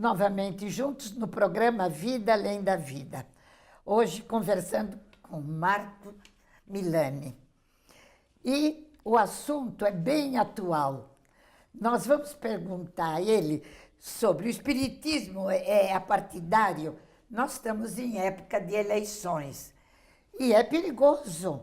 novamente juntos no programa Vida Além da Vida. Hoje conversando com Marco Milani. E o assunto é bem atual. Nós vamos perguntar a ele sobre o espiritismo apartidário. Nós estamos em época de eleições e é perigoso.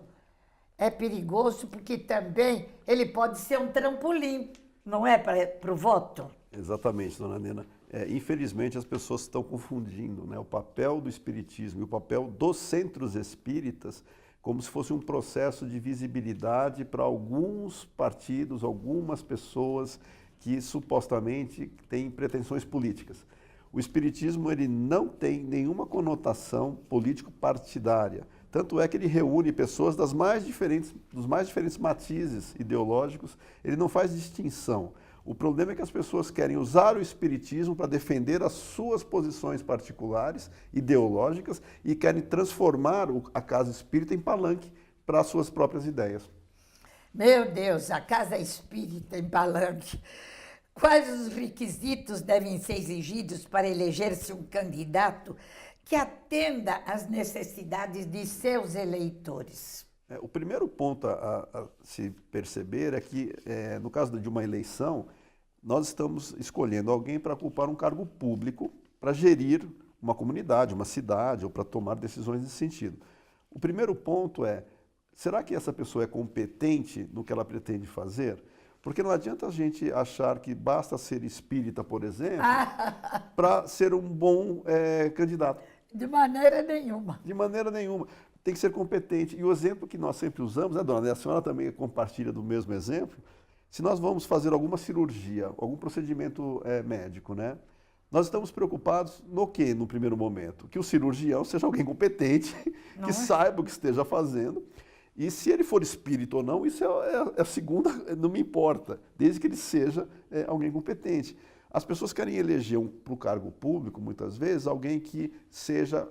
É perigoso porque também ele pode ser um trampolim, não é, para o voto? Exatamente, dona Nena. Infelizmente, as pessoas estão confundindo, né, o papel do espiritismo e o papel dos centros espíritas como se fosse um processo de visibilidade para alguns partidos, algumas pessoas que supostamente têm pretensões políticas. O espiritismo ele não tem nenhuma conotação político-partidária. Tanto é que ele reúne pessoas dos mais diferentes matizes ideológicos, ele não faz distinção. O problema é que as pessoas querem usar o espiritismo para defender as suas posições particulares, ideológicas, e querem transformar a casa espírita em palanque para as suas próprias ideias. Meu Deus, a casa espírita em palanque. Quais os requisitos devem ser exigidos para eleger-se um candidato que atenda às necessidades de seus eleitores? O primeiro ponto a se perceber é que, no caso de uma eleição, nós estamos escolhendo alguém para ocupar um cargo público, para gerir uma comunidade, uma cidade, ou para tomar decisões nesse sentido. O primeiro ponto é, será que essa pessoa é competente no que ela pretende fazer? Porque não adianta a gente achar que basta ser espírita, por exemplo, para ser um bom candidato. De maneira nenhuma. De maneira nenhuma. Tem que ser competente. E o exemplo que nós sempre usamos, né, dona? A senhora também compartilha do mesmo exemplo. Se nós vamos fazer alguma cirurgia, algum procedimento médico, né? Nós estamos preocupados no quê, no primeiro momento? Que o cirurgião seja alguém competente, que saiba o que esteja fazendo. E se ele for espírito ou não, isso é a segunda, não me importa, desde que ele seja alguém competente. As pessoas querem eleger para o cargo público, muitas vezes, alguém que seja,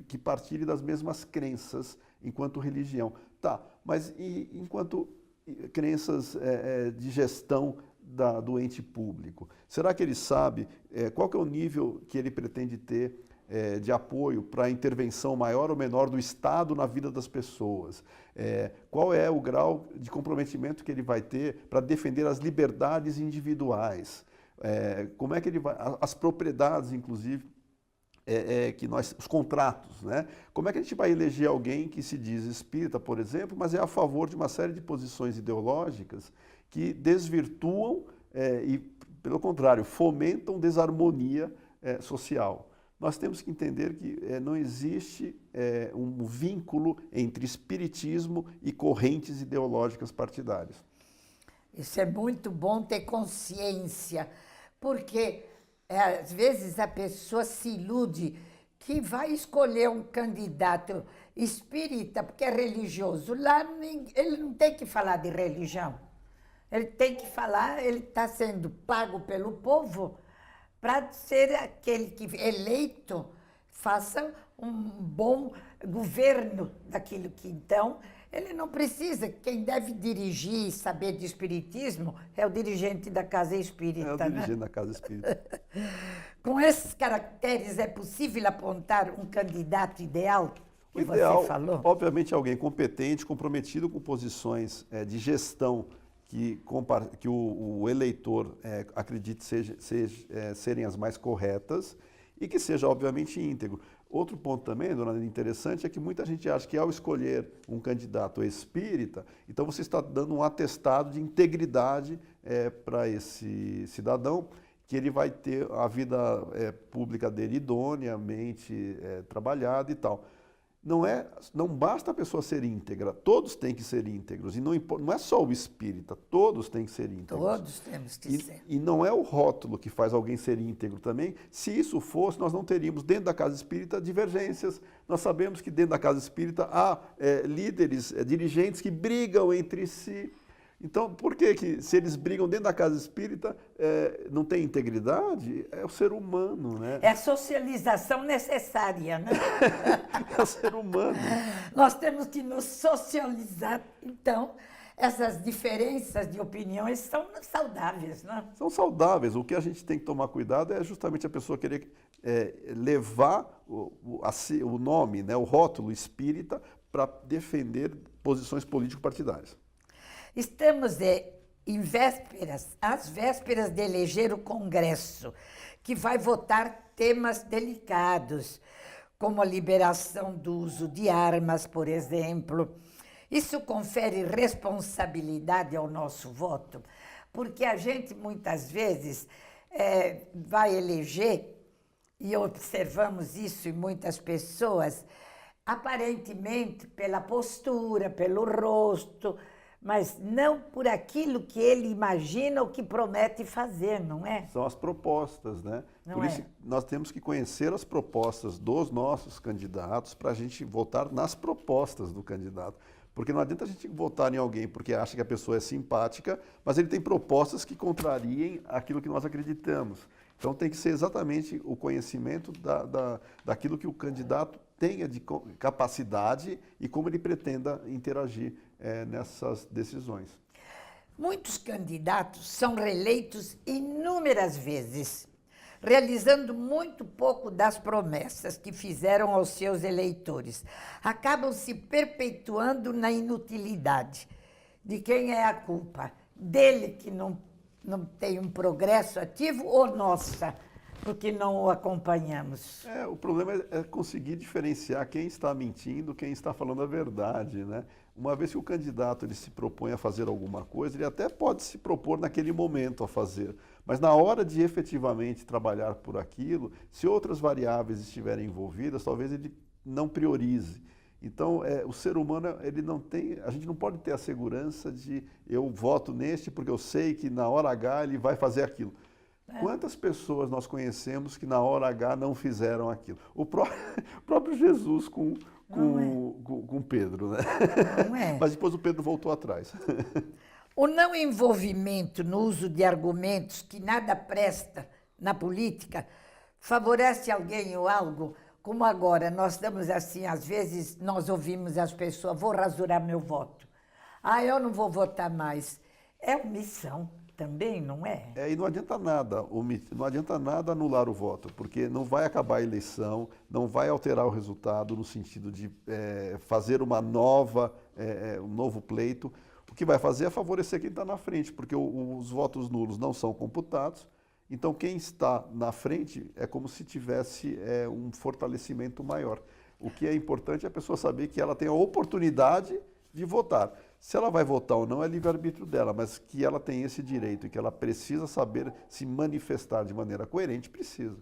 que partilhe das mesmas crenças enquanto religião. Tá, mas e enquanto crenças de gestão do ente público? Será que ele sabe qual que é o nível que ele pretende ter de apoio para a intervenção maior ou menor do Estado na vida das pessoas? Qual é o grau de comprometimento que ele vai ter para defender as liberdades individuais? Como é que ele vai... As propriedades, inclusive, os contratos, né? Como é que a gente vai eleger alguém que se diz espírita, por exemplo, mas é a favor de uma série de posições ideológicas que desvirtuam e, pelo contrário, fomentam desarmonia social? Nós temos que entender que não existe um vínculo entre espiritismo e correntes ideológicas partidárias. Isso é muito bom ter consciência, porque às vezes a pessoa se ilude que vai escolher um candidato espírita porque é religioso. Lá ele não tem que falar de religião. Ele tem que falar, ele está sendo pago pelo povo para ser aquele que, eleito, faça um bom governo daquilo que, então, ele não precisa. Quem deve dirigir e saber de espiritismo é o dirigente da Casa Espírita. É o dirigente da Casa Espírita. Com esses caracteres, é possível apontar um candidato ideal? O ideal, obviamente, é alguém competente, comprometido com posições de gestão que o eleitor acredite serem as mais corretas e que seja, obviamente, íntegro. Outro ponto também, dona Nena, interessante, é que muita gente acha que ao escolher um candidato espírita, então você está dando um atestado de integridade para esse cidadão, que ele vai ter a vida pública dele idoneamente trabalhada e tal. Não basta a pessoa ser íntegra, todos têm que ser íntegros. E não é só o espírita, todos têm que ser íntegros. Todos temos que ser. E não é o rótulo que faz alguém ser íntegro também. Se isso fosse, nós não teríamos dentro da Casa Espírita divergências. Nós sabemos que dentro da Casa Espírita há líderes, dirigentes que brigam entre si. Então, por que se eles brigam dentro da Casa Espírita, não tem integridade? É o ser humano, né? É a socialização necessária, né? É o ser humano. Nós temos que nos socializar, então, essas diferenças de opiniões são saudáveis, né? São saudáveis. O que a gente tem que tomar cuidado é justamente a pessoa querer levar o nome, né, o rótulo espírita para defender posições político-partidárias. Estamos em vésperas, às vésperas de eleger o Congresso, que vai votar temas delicados, como a liberação do uso de armas, por exemplo. Isso confere responsabilidade ao nosso voto, porque a gente muitas vezes vai eleger, e observamos isso em muitas pessoas, aparentemente pela postura, pelo rosto, mas não por aquilo que ele imagina ou que promete fazer, não é? São as propostas, né? Não Por é? isso, nós temos que conhecer as propostas dos nossos candidatos para a gente votar nas propostas do candidato. Porque não adianta a gente votar em alguém porque acha que a pessoa é simpática, mas ele tem propostas que contrariem aquilo que nós acreditamos. Então tem que ser exatamente o conhecimento daquilo que o candidato tenha de capacidade e como ele pretenda interagir nessas decisões. Muitos candidatos são reeleitos inúmeras vezes, realizando muito pouco das promessas que fizeram aos seus eleitores. Acabam se perpetuando na inutilidade. De quem é a culpa? Dele que não tem um progresso ativo ou nossa, porque não o acompanhamos? O problema é conseguir diferenciar quem está mentindo, quem está falando a verdade, né? Uma vez que o candidato ele se propõe a fazer alguma coisa, ele até pode se propor naquele momento a fazer, mas na hora de efetivamente trabalhar por aquilo, se outras variáveis estiverem envolvidas, talvez ele não priorize. Então, o ser humano, ele não tem, a gente não pode ter a segurança de eu voto neste porque eu sei que na hora H ele vai fazer aquilo. Quantas pessoas nós conhecemos que na hora H não fizeram aquilo? O próprio Jesus com Pedro, né? Não é? Mas depois o Pedro voltou atrás. O não envolvimento no uso de argumentos que nada presta na política favorece alguém ou algo, como agora nós estamos assim, às vezes nós ouvimos as pessoas, vou rasurar meu voto. Eu não vou votar mais. É omissão também, não é? E não adianta nada, não adianta nada anular o voto, porque não vai acabar a eleição, não vai alterar o resultado no sentido de fazer um novo pleito. O que vai fazer é favorecer quem está na frente, porque os votos nulos não são computados. Então, quem está na frente é como se tivesse um fortalecimento maior. O que é importante é a pessoa saber que ela tem a oportunidade de votar. Se ela vai votar ou não é livre-arbítrio dela, mas que ela tem esse direito e que ela precisa saber se manifestar de maneira coerente, precisa.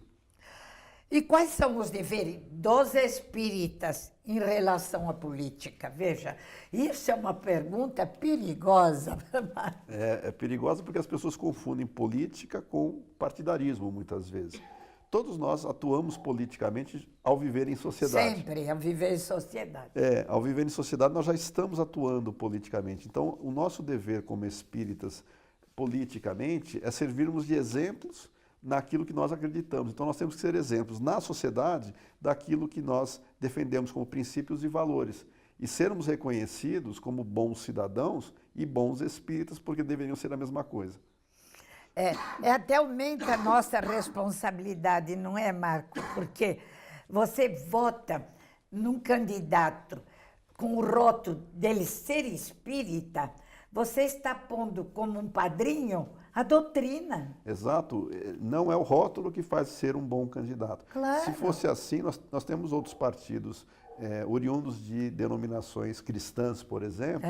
E quais são os deveres dos espíritas em relação à política? Veja, isso é uma pergunta perigosa. É perigosa porque as pessoas confundem política com partidarismo, muitas vezes. Todos nós atuamos politicamente ao viver em sociedade. Sempre, ao viver em sociedade. Ao viver em sociedade, nós já estamos atuando politicamente. Então, o nosso dever como espíritas, politicamente, é servirmos de exemplos naquilo que nós acreditamos. Então, nós temos que ser exemplos na sociedade daquilo que nós defendemos como princípios e valores. E sermos reconhecidos como bons cidadãos e bons espíritas, porque deveriam ser a mesma coisa. Até aumenta a nossa responsabilidade, não é, Marco? Porque você vota num candidato com o rótulo dele ser espírita, você está pondo como um padrinho a doutrina. Exato. Não é o rótulo que faz ser um bom candidato. Claro. Se fosse assim, nós temos outros partidos oriundos de denominações cristãs, por exemplo,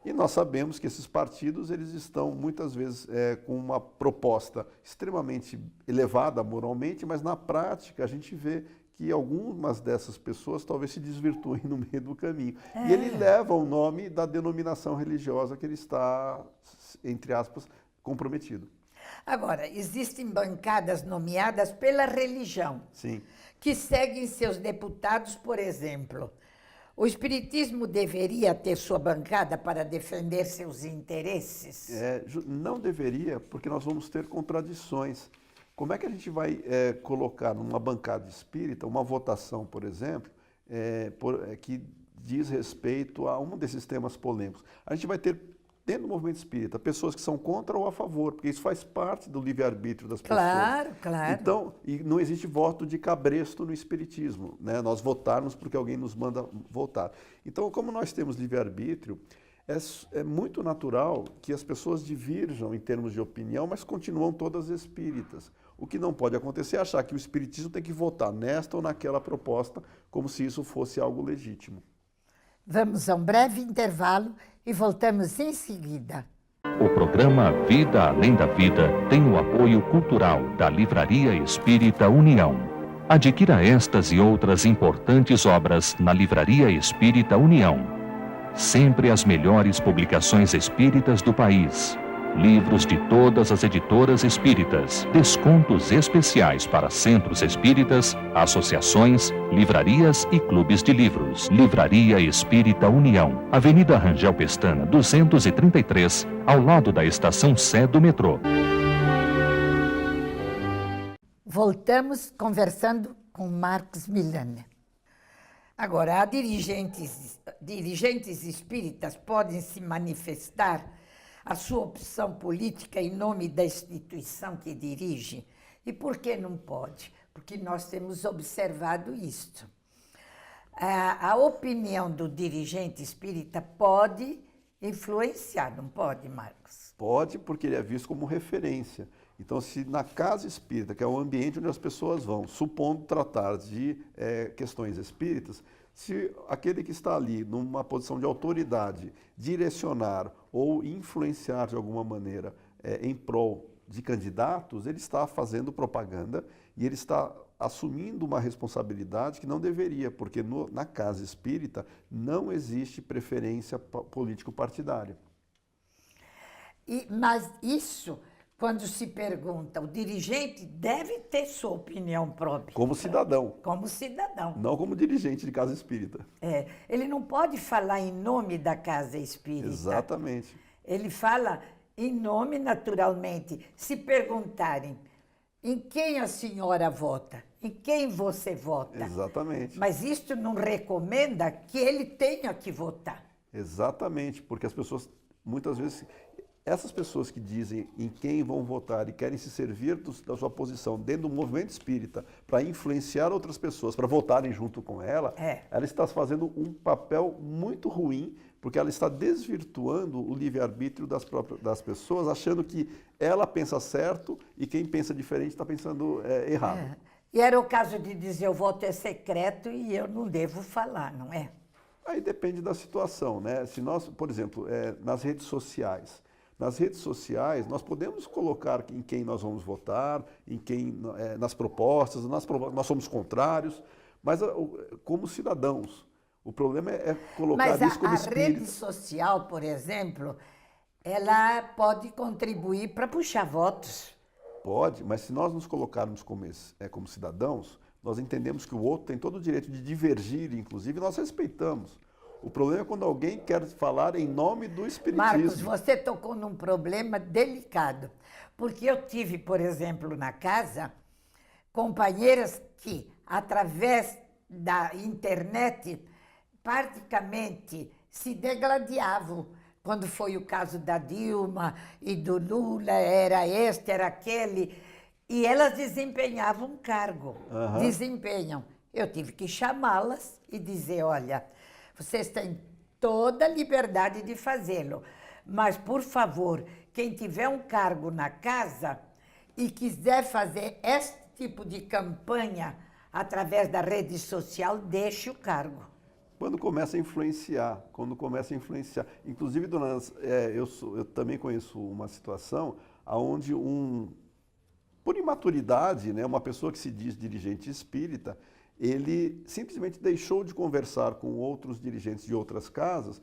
e nós sabemos que esses partidos eles estão muitas vezes com uma proposta extremamente elevada moralmente, mas na prática a gente vê que algumas dessas pessoas talvez se desvirtuem no meio do caminho. E ele leva o nome da denominação religiosa que ele está, entre aspas, comprometido. Agora, existem bancadas nomeadas pela religião, Sim. que seguem seus deputados, por exemplo. O Espiritismo deveria ter sua bancada para defender seus interesses? Não deveria, porque nós vamos ter contradições. Como é que a gente vai colocar numa bancada espírita uma votação, por exemplo, que diz respeito a um desses temas polêmicos? A gente vai ter dentro do movimento espírita, pessoas que são contra ou a favor, porque isso faz parte do livre-arbítrio das pessoas. Claro, claro. Então, e não existe voto de cabresto no espiritismo, né? Nós votarmos porque alguém nos manda votar. Então, como nós temos livre-arbítrio, é muito natural que as pessoas divirjam em termos de opinião, mas continuam todas espíritas. O que não pode acontecer é achar que o espiritismo tem que votar nesta ou naquela proposta, como se isso fosse algo legítimo. Vamos a um breve intervalo e voltamos em seguida. O programa Vida Além da Vida tem o apoio cultural da Livraria Espírita União. Adquira estas e outras importantes obras na Livraria Espírita União. Sempre as melhores publicações espíritas do país. Livros de todas as editoras espíritas. Descontos especiais para centros espíritas, associações, livrarias e clubes de livros. Livraria Espírita União. Avenida Rangel Pestana, 233, ao lado da Estação Sé do metrô. Voltamos conversando com Marcos Milani. Agora, dirigentes espíritas podem se manifestar a sua opção política em nome da instituição que dirige. E por que não pode? Porque nós temos observado isto. A opinião do dirigente espírita pode influenciar, não pode, Marcos? Pode, porque ele é visto como referência. Então, se na casa espírita, que é o ambiente onde as pessoas vão, supondo tratar de questões espíritas, se aquele que está ali numa posição de autoridade direcionar ou influenciar de alguma maneira em prol de candidatos, ele está fazendo propaganda e ele está assumindo uma responsabilidade que não deveria, porque na casa espírita não existe preferência político-partidária. Mas isso, quando se pergunta, o dirigente deve ter sua opinião própria. Como cidadão. Como cidadão. Não como dirigente de casa espírita. Ele não pode falar em nome da casa espírita. Exatamente. Ele fala em nome, naturalmente. Se perguntarem, em quem a senhora vota? Em quem você vota? Exatamente. Mas isto não recomenda que ele tenha que votar. Exatamente, porque as pessoas, muitas vezes, essas pessoas que dizem em quem vão votar e querem se servir da sua posição dentro do movimento espírita para influenciar outras pessoas, para votarem junto com ela, ela está fazendo um papel muito ruim, porque ela está desvirtuando o livre-arbítrio das pessoas, achando que ela pensa certo e quem pensa diferente está pensando errado. E era o caso de dizer o voto é secreto e eu não devo falar, não é? Aí depende da situação, né? Se nós, por exemplo, nas redes sociais, nós podemos colocar em quem nós vamos votar, em quem, nas propostas, nós somos contrários, mas como cidadãos, o problema é colocar isso como espírito. Mas a rede social, por exemplo, ela pode contribuir para puxar votos. Pode, mas se nós nos colocarmos como cidadãos, nós entendemos que o outro tem todo o direito de divergir, inclusive, e nós respeitamos. O problema é quando alguém quer falar em nome do espiritismo. Marcos, você tocou num problema delicado, porque eu tive, por exemplo, na casa, companheiras que, através da internet, praticamente se degladiavam. Quando foi o caso da Dilma e do Lula, era este, era aquele, e elas desempenhavam um cargo, desempenham. Eu tive que chamá-las e dizer, olha, vocês têm toda a liberdade de fazê-lo, mas, por favor, quem tiver um cargo na casa e quiser fazer este tipo de campanha através da rede social, deixe o cargo. Quando começa a influenciar. Inclusive, dona, eu também conheço uma situação onde por imaturidade, né, uma pessoa que se diz dirigente espírita, ele simplesmente deixou de conversar com outros dirigentes de outras casas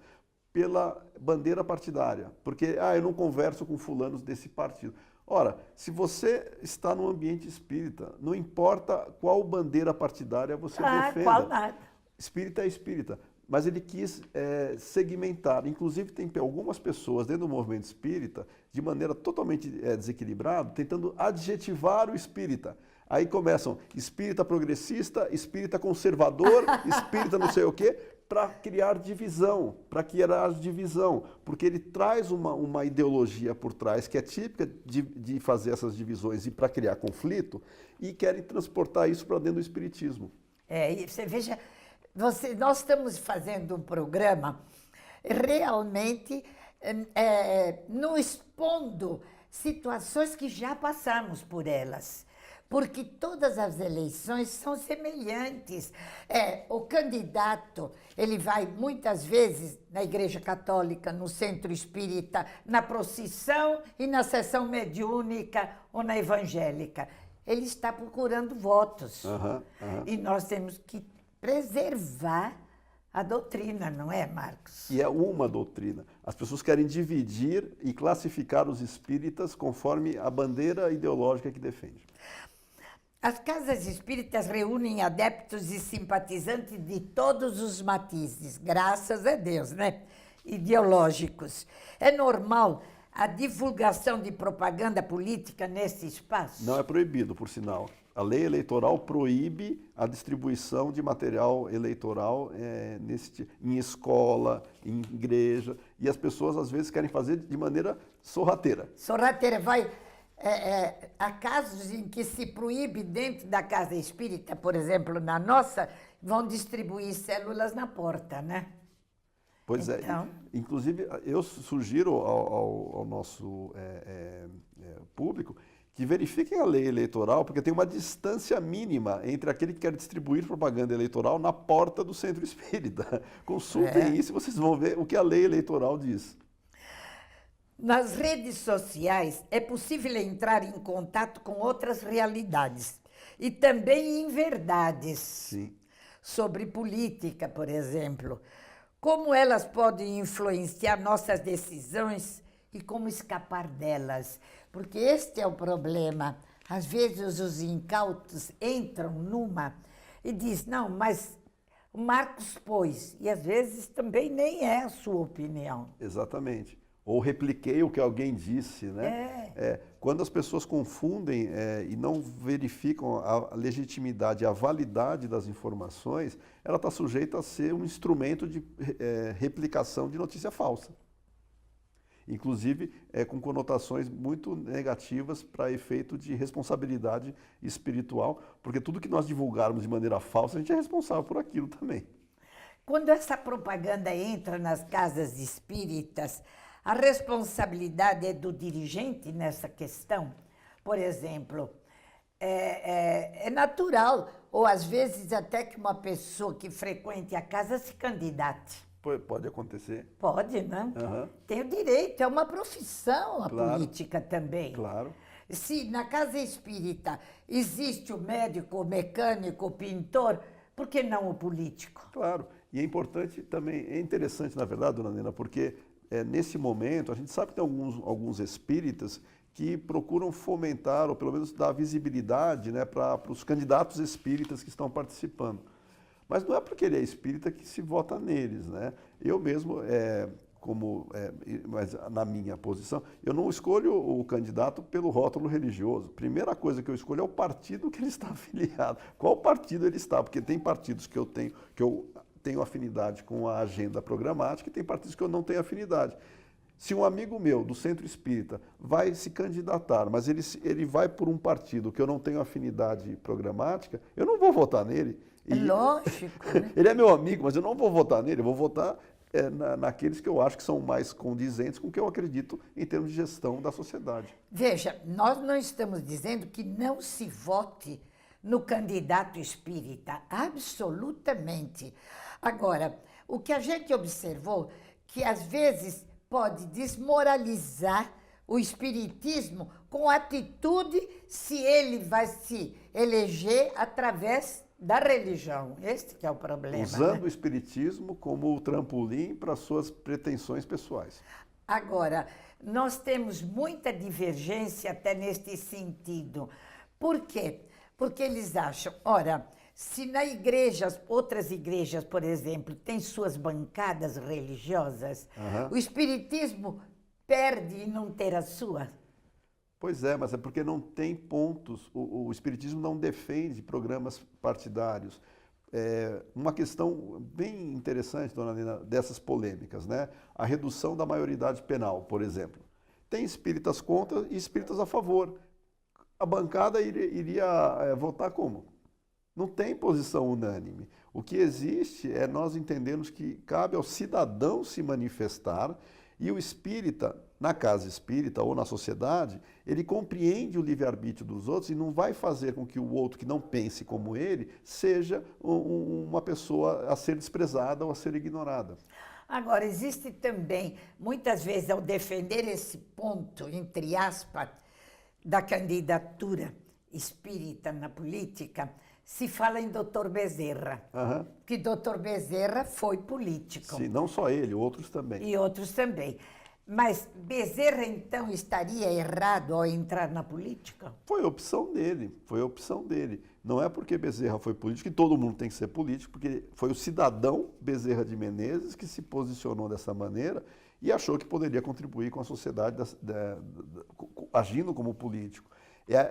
pela bandeira partidária. Porque, eu não converso com fulanos desse partido. Ora, se você está no ambiente espírita, não importa qual bandeira partidária você defenda. Qual nada. Espírita é espírita, mas ele quis segmentar. Inclusive, tem algumas pessoas dentro do movimento espírita, de maneira totalmente desequilibrada, tentando adjetivar o espírita. Aí começam espírita progressista, espírita conservador, espírita não sei o quê, para criar divisão, porque ele traz uma ideologia por trás que é típica de fazer essas divisões e para criar conflito, e querem transportar isso para dentro do espiritismo. E você veja, nós estamos fazendo um programa realmente não expondo situações que já passamos por elas. Porque todas as eleições são semelhantes. O candidato, ele vai muitas vezes na Igreja Católica, no Centro Espírita, na procissão e na sessão mediúnica ou na evangélica. Ele está procurando votos. E nós temos que preservar a doutrina, não é, Marcos? E é uma doutrina. As pessoas querem dividir e classificar os espíritas conforme a bandeira ideológica que defende. As casas espíritas reúnem adeptos e simpatizantes de todos os matizes, graças a Deus, né? Ideológicos. É normal a divulgação de propaganda política nesse espaço? Não é proibido, por sinal. A lei eleitoral proíbe a distribuição de material eleitoral em escola, em igreja, e as pessoas às vezes querem fazer de maneira sorrateira. Sorrateira, há casos em que se proíbe dentro da casa espírita, por exemplo, na nossa, vão distribuir células na porta, né? Pois então... Inclusive eu sugiro ao nosso público que verifiquem a lei eleitoral, porque tem uma distância mínima entre aquele que quer distribuir propaganda eleitoral na porta do centro espírita. Consultem isso e vocês vão ver o que a lei eleitoral diz. Nas redes sociais é possível entrar em contato com outras realidades e também em verdades. Sim. Sobre política, por exemplo. Como elas podem influenciar nossas decisões e como escapar delas? Porque este é o problema. Às vezes os incautos entram numa e dizem, não, mas o Marcos pôs. E às vezes também nem é a sua opinião. Exatamente. Ou repliquei o que alguém disse, né? Quando as pessoas confundem e não verificam a legitimidade, a validade das informações, ela está sujeita a ser um instrumento de replicação de notícia falsa. Inclusive com conotações muito negativas para efeito de responsabilidade espiritual, porque tudo que nós divulgarmos de maneira falsa, a gente é responsável por aquilo também. Quando essa propaganda entra nas casas espíritas, a responsabilidade é do dirigente nessa questão? Por exemplo, é natural, ou às vezes até que uma pessoa que frequente a casa se candidate. Pode acontecer. Pode, né? Tem o direito, é uma profissão a política também. Claro. Se na casa espírita existe o médico, o mecânico, o pintor, por que não o político? Claro, e é importante também, é interessante na verdade, dona Nena, porque nesse momento, a gente sabe que tem alguns espíritas que procuram fomentar, ou pelo menos dar visibilidade, né, para os candidatos espíritas que estão participando. Mas não é porque ele é espírita que se vota neles, né? Eu mesmo, mas na minha posição, eu não escolho o candidato pelo rótulo religioso. Primeira coisa que eu escolho é o partido que ele está afiliado. Qual partido ele está? Porque tem partidos que eu tenho afinidade com a agenda programática e tem partidos que eu não tenho afinidade. Se um amigo meu do Centro Espírita vai se candidatar, mas ele vai por um partido que eu não tenho afinidade programática, eu não vou votar nele. Lógico. Né? Ele é meu amigo, mas eu não vou votar nele, eu vou votar naqueles que eu acho que são mais condizentes com o que eu acredito em termos de gestão da sociedade. Veja, nós não estamos dizendo que não se vote no candidato espírita, absolutamente. Agora, o que a gente observou, que às vezes pode desmoralizar o espiritismo com atitude se ele vai se eleger através da religião. Este que é o problema. Usando o espiritismo como o trampolim para suas pretensões pessoais. Agora, nós temos muita divergência até neste sentido. Por quê? Porque eles acham, ora, se na igreja, outras igrejas, por exemplo, têm suas bancadas religiosas, o espiritismo perde em não ter a sua? Pois é, mas é porque não tem pontos. O espiritismo não defende programas partidários. uma questão bem interessante, dona Nina, dessas polêmicas, né? A redução da maioridade penal, por exemplo. Tem espíritas contra e espíritas a favor. A bancada iria votar como? Não tem posição unânime. O que existe é nós entendermos que cabe ao cidadão se manifestar e o espírita, na casa espírita ou na sociedade, ele compreende o livre-arbítrio dos outros e não vai fazer com que o outro que não pense como ele seja uma pessoa a ser desprezada ou a ser ignorada. Agora, existe também, muitas vezes, ao defender esse ponto, entre aspas, da candidatura espírita na política, se fala em Dr. Bezerra, que Dr. Bezerra foi político. Sim, não só ele, outros também. E outros também. Mas Bezerra, então, estaria errado ao entrar na política? Foi opção dele, foi opção dele. Não é porque Bezerra foi político que todo mundo tem que ser político, porque foi o cidadão Bezerra de Menezes que se posicionou dessa maneira e achou que poderia contribuir com a sociedade agindo como político.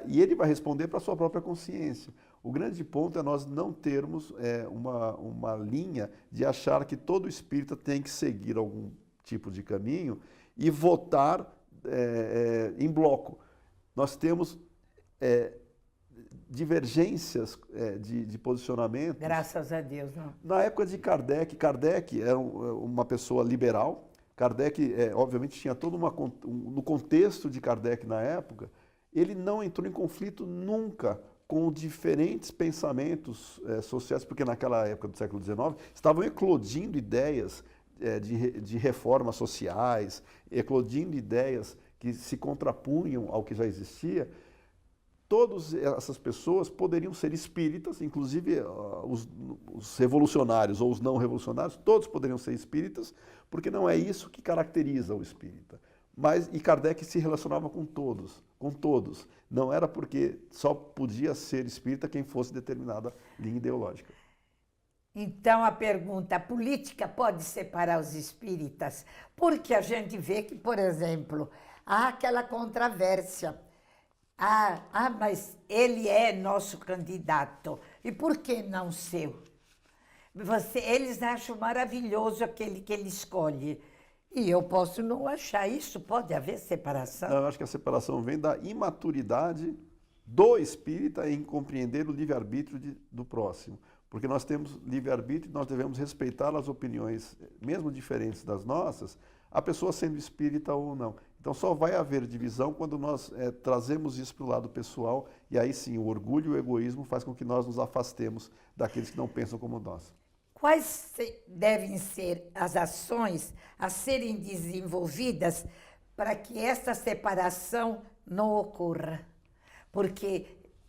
E ele vai responder para a sua própria consciência. O grande ponto é nós não termos uma linha de achar que todo espírita tem que seguir algum tipo de caminho e votar em bloco. Nós temos divergências de posicionamento. Graças a Deus, não. Na época de Kardec era uma pessoa liberal. Kardec, obviamente, tinha todo no contexto de Kardec na época, ele não entrou em conflito nunca com diferentes pensamentos sociais, porque naquela época do século XIX estavam eclodindo ideias de reformas sociais, eclodindo ideias que se contrapunham ao que já existia. Todas essas pessoas poderiam ser espíritas, inclusive os revolucionários ou os não revolucionários, todos poderiam ser espíritas, porque não é isso que caracteriza o espírita. E Kardec se relacionava com todos, com todos. Não era porque só podia ser espírita quem fosse determinada linha ideológica. Então, a pergunta, a política pode separar os espíritas? Porque a gente vê que, por exemplo, há aquela controvérsia. Mas ele é nosso candidato. E por que não seu? Eles acham maravilhoso aquele que ele escolhe. E eu posso não achar isso. Pode haver separação? Eu acho que a separação vem da imaturidade do espírita em compreender o livre-arbítrio do próximo. Porque nós temos livre-arbítrio e nós devemos respeitar as opiniões, mesmo diferentes das nossas, a pessoa sendo espírita ou não. Então só vai haver divisão quando nós trazemos isso para o lado pessoal e aí sim o orgulho e o egoísmo faz com que nós nos afastemos daqueles que não pensam como nós. Quais devem ser as ações a serem desenvolvidas para que esta separação não ocorra? Porque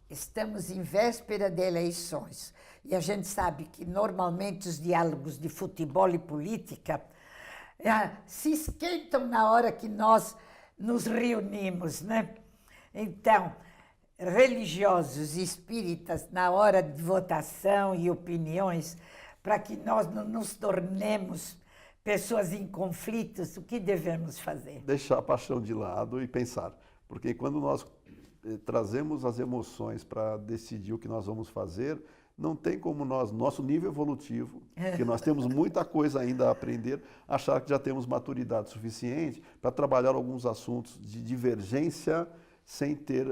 estamos em véspera de eleições e a gente sabe que normalmente os diálogos de futebol e política se esquentam na hora que nós nos reunimos, né? Então, religiosos e espíritas, na hora de votação e opiniões, para que nós não nos tornemos pessoas em conflitos, o que devemos fazer? Deixar a paixão de lado e pensar. Porque quando nós trazemos as emoções para decidir o que nós vamos fazer, não tem como nosso nível evolutivo, que nós temos muita coisa ainda a aprender, achar que já temos maturidade suficiente para trabalhar alguns assuntos de divergência sem ter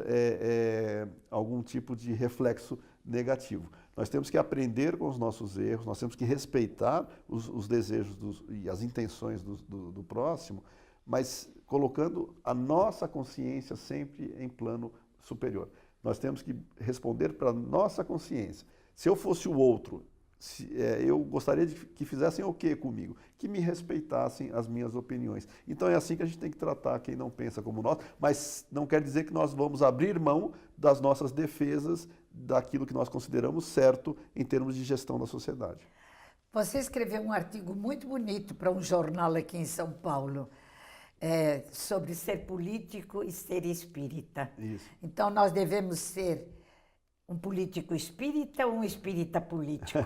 algum tipo de reflexo negativo. Nós temos que aprender com os nossos erros, nós temos que respeitar os desejos e as intenções do próximo, mas colocando a nossa consciência sempre em plano superior. Nós temos que responder para a nossa consciência. Se eu fosse o outro, eu gostaria de que fizessem o quê comigo? Que me respeitassem as minhas opiniões. Então é assim que a gente tem que tratar quem não pensa como nós, mas não quer dizer que nós vamos abrir mão das nossas defesas, daquilo que nós consideramos certo em termos de gestão da sociedade. Você escreveu um artigo muito bonito para um jornal aqui em São Paulo, sobre ser político e ser espírita. Isso. Então nós devemos ser um político espírita ou um espírita político?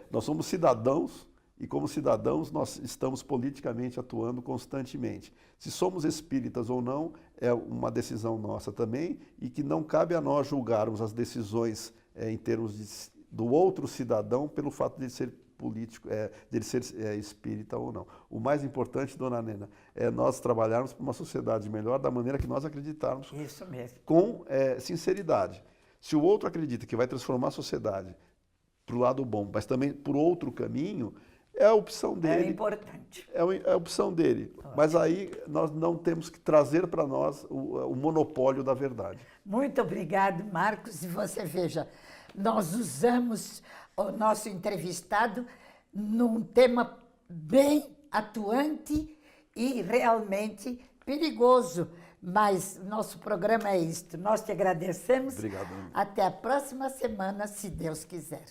Nós somos cidadãos e, como cidadãos, nós estamos politicamente atuando constantemente. Se somos espíritas ou não, é uma decisão nossa também e que não cabe a nós julgarmos as decisões em termos de do outro cidadão pelo fato de ele ser político, de ele ser espírita ou não. O mais importante, dona Nena, é nós trabalharmos para uma sociedade melhor da maneira que nós acreditarmos. Isso mesmo. Com sinceridade. Se o outro acredita que vai transformar a sociedade para o lado bom, mas também por outro caminho, é a opção dele. É importante. É a opção dele. Mas aí nós não temos que trazer para nós o monopólio da verdade. Muito obrigado, Marcos. E você veja, nós usamos o nosso entrevistado num tema bem atuante e realmente perigoso. Mas nosso programa é isto. Nós te agradecemos. Obrigado. Até a próxima semana, se Deus quiser.